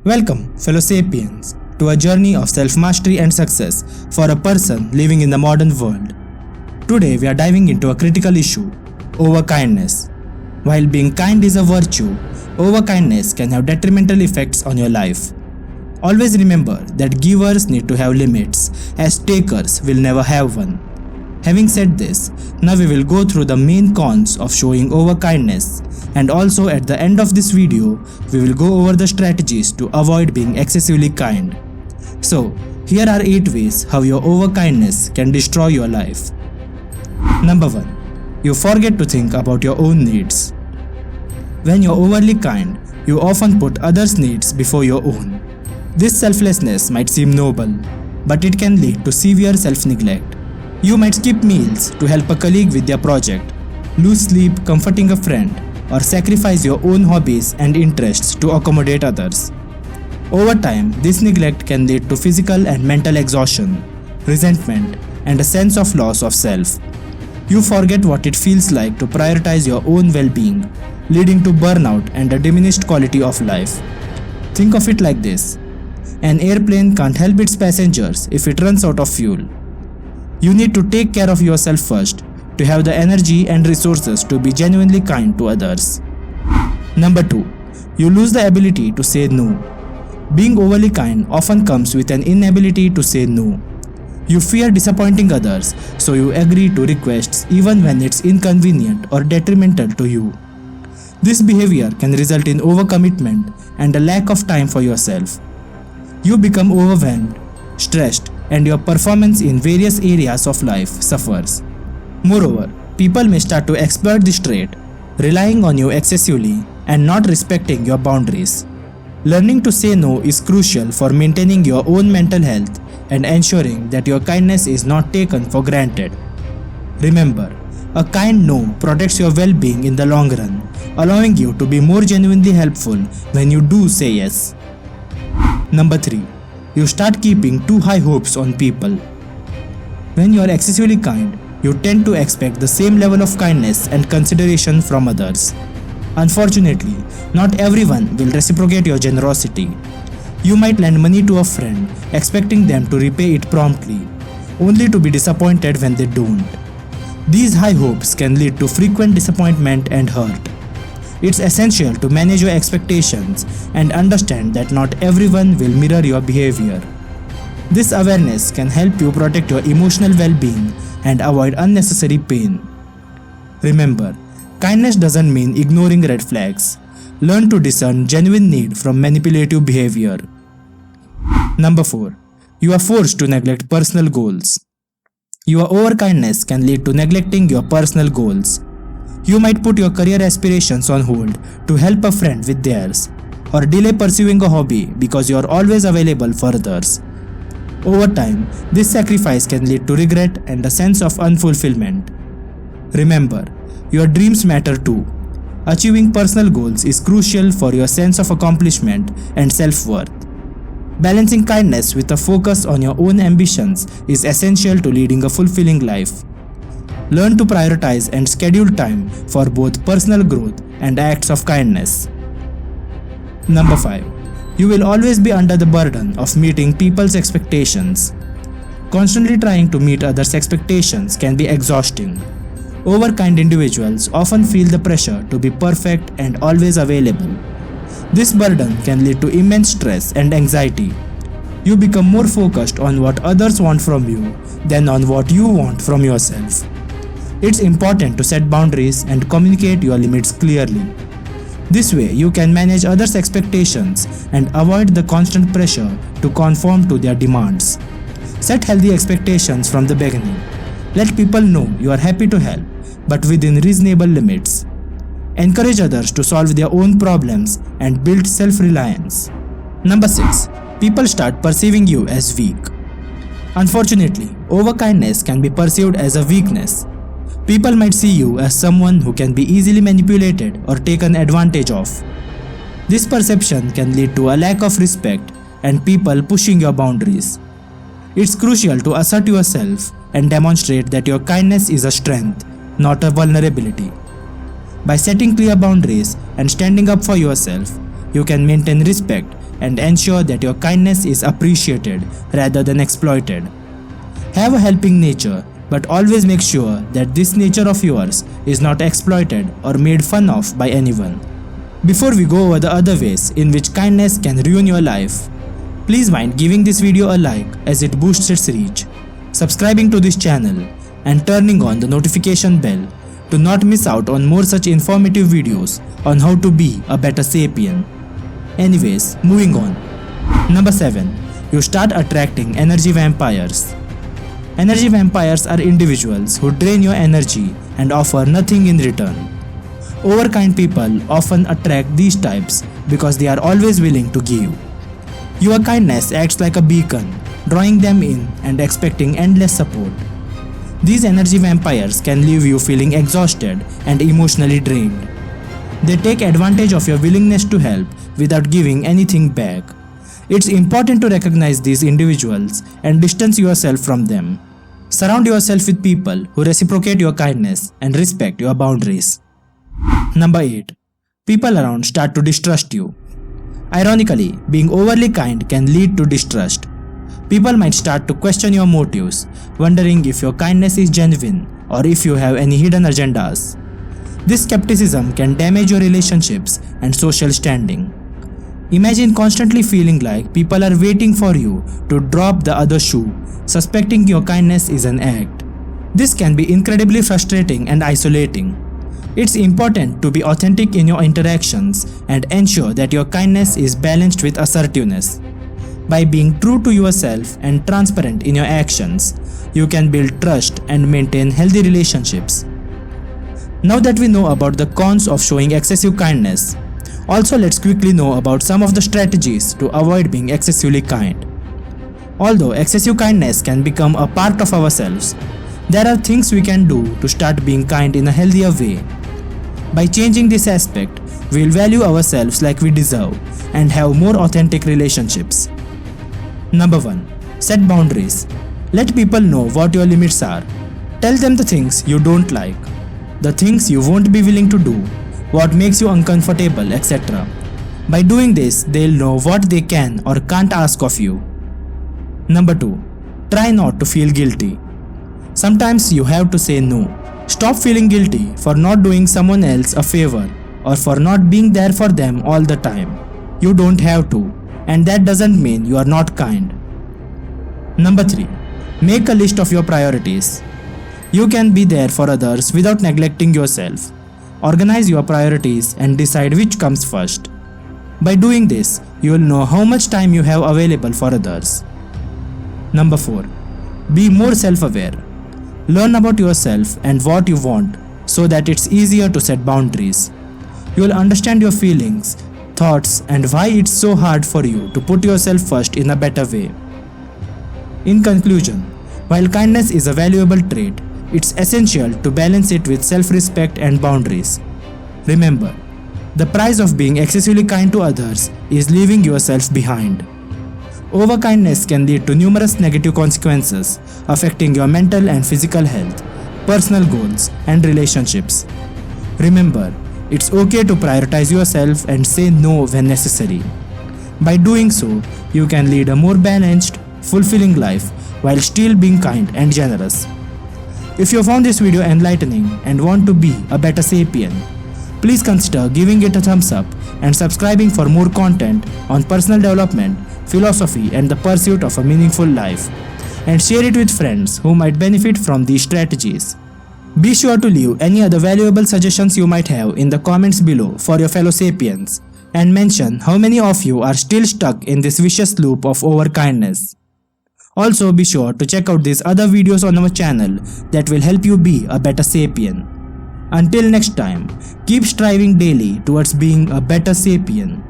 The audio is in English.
Welcome, fellow sapiens, to a journey of self-mastery and success for a person living in the modern world. Today we are diving into a critical issue, overkindness. While being kind is a virtue, overkindness can have detrimental effects on your life. Always remember that givers need to have limits, as takers will never have one. Having said this, now we will go through the main cons of showing overkindness, and also at the end of this video, we will go over the strategies to avoid being excessively kind. So, here are 8 ways how your overkindness can destroy your life. Number 1. You forget to think about your own needs. When you're overly kind, you often put others' needs before your own. This selflessness might seem noble, but it can lead to severe self-neglect. You might skip meals to help a colleague with their project, lose sleep comforting a friend, or sacrifice your own hobbies and interests to accommodate others. Over time, this neglect can lead to physical and mental exhaustion, resentment, and a sense of loss of self. You forget what it feels like to prioritize your own well-being, leading to burnout and a diminished quality of life. Think of it like this. An airplane can't help its passengers if it runs out of fuel. You need to take care of yourself first to have the energy and resources to be genuinely kind to others. Number 2. You lose the ability to say no. Being overly kind often comes with an inability to say no. You fear disappointing others, so you agree to requests even when it's inconvenient or detrimental to you. This behavior can result in overcommitment and a lack of time for yourself. You become overwhelmed, stressed, and your performance in various areas of life suffers. Moreover, people may start to exploit this trait, relying on you excessively and not respecting your boundaries. Learning to say no is crucial for maintaining your own mental health and ensuring that your kindness is not taken for granted. Remember, a kind no protects your well-being in the long run, allowing you to be more genuinely helpful when you do say yes. Number 3. You start keeping too high hopes on people. When you are excessively kind, you tend to expect the same level of kindness and consideration from others. Unfortunately, not everyone will reciprocate your generosity. You might lend money to a friend, expecting them to repay it promptly, only to be disappointed when they don't. These high hopes can lead to frequent disappointment and hurt. It's essential to manage your expectations and understand that not everyone will mirror your behavior. This awareness can help you protect your emotional well-being and avoid unnecessary pain. Remember, kindness doesn't mean ignoring red flags. Learn to discern genuine need from manipulative behavior. Number 4. You are forced to neglect personal goals. Your overkindness can lead to neglecting your personal goals. You might put your career aspirations on hold to help a friend with theirs, or delay pursuing a hobby because you are always available for others. Over time, this sacrifice can lead to regret and a sense of unfulfillment. Remember, your dreams matter too. Achieving personal goals is crucial for your sense of accomplishment and self-worth. Balancing kindness with a focus on your own ambitions is essential to leading a fulfilling life. Learn to prioritize and schedule time for both personal growth and acts of kindness. Number 5. You will always be under the burden of meeting people's expectations. Constantly trying to meet others' expectations can be exhausting. Overkind individuals often feel the pressure to be perfect and always available. This burden can lead to immense stress and anxiety. You become more focused on what others want from you than on what you want from yourself. It's important to set boundaries and communicate your limits clearly. This way, you can manage others' expectations and avoid the constant pressure to conform to their demands. Set healthy expectations from the beginning. Let people know you are happy to help, but within reasonable limits. Encourage others to solve their own problems and build self-reliance. Number 6. People start perceiving you as weak. Unfortunately, overkindness can be perceived as a weakness. People might see you as someone who can be easily manipulated or taken advantage of. This perception can lead to a lack of respect and people pushing your boundaries. It's crucial to assert yourself and demonstrate that your kindness is a strength, not a vulnerability. By setting clear boundaries and standing up for yourself, you can maintain respect and ensure that your kindness is appreciated rather than exploited. Have a helping nature, but always make sure that this nature of yours is not exploited or made fun of by anyone. Before we go over the other ways in which kindness can ruin your life, please mind giving this video a like as it boosts its reach, subscribing to this channel, and turning on the notification bell to not miss out on more such informative videos on how to be a better sapien. Anyways, moving on. Number 7. You start attracting energy vampires. Energy vampires are individuals who drain your energy and offer nothing in return. Overkind people often attract these types because they are always willing to give. Your kindness acts like a beacon, drawing them in and expecting endless support. These energy vampires can leave you feeling exhausted and emotionally drained. They take advantage of your willingness to help without giving anything back. It's important to recognize these individuals and distance yourself from them. Surround yourself with people who reciprocate your kindness and respect your boundaries. Number 8. People around start to distrust you. Ironically, being overly kind can lead to distrust. People might start to question your motives, wondering if your kindness is genuine or if you have any hidden agendas. This skepticism can damage your relationships and social standing. Imagine constantly feeling like people are waiting for you to drop the other shoe, suspecting your kindness is an act. This can be incredibly frustrating and isolating. It's important to be authentic in your interactions and ensure that your kindness is balanced with assertiveness. By being true to yourself and transparent in your actions, you can build trust and maintain healthy relationships. Now that we know about the cons of showing excessive kindness, also let's quickly know about some of the strategies to avoid being excessively kind. Although excessive kindness can become a part of ourselves, there are things we can do to start being kind in a healthier way. By changing this aspect, we'll value ourselves like we deserve and have more authentic relationships. Number 1. Set boundaries. Let people know what your limits are. Tell them the things you don't like, the things you won't be willing to do, what makes you uncomfortable, etc. By doing this, they'll know what they can or can't ask of you. Number 2. Try not to feel guilty. Sometimes you have to say no. Stop feeling guilty for not doing someone else a favor or for not being there for them all the time. You don't have to, and that doesn't mean you are not kind. Number 3. Make a list of your priorities. You can be there for others without neglecting yourself. Organize your priorities and decide which comes first. By doing this, you will know how much time you have available for others. Number 4. Be more self-aware. Learn about yourself and what you want so that it's easier to set boundaries. You will understand your feelings, thoughts, and why it's so hard for you to put yourself first in a better way. In conclusion, while kindness is a valuable trait, it's essential to balance it with self-respect and boundaries. Remember, the price of being excessively kind to others is leaving yourself behind. Overkindness can lead to numerous negative consequences, affecting your mental and physical health, personal goals, and relationships. Remember, it's okay to prioritize yourself and say no when necessary. By doing so, you can lead a more balanced, fulfilling life while still being kind and generous. If you found this video enlightening and want to be a better sapien, please consider giving it a thumbs up and subscribing for more content on personal development, philosophy, and the pursuit of a meaningful life. And share it with friends who might benefit from these strategies. Be sure to leave any other valuable suggestions you might have in the comments below for your fellow sapiens, and mention how many of you are still stuck in this vicious loop of overkindness. Also, be sure to check out these other videos on our channel that will help you be a better sapien. Until next time, keep striving daily towards being a better sapien.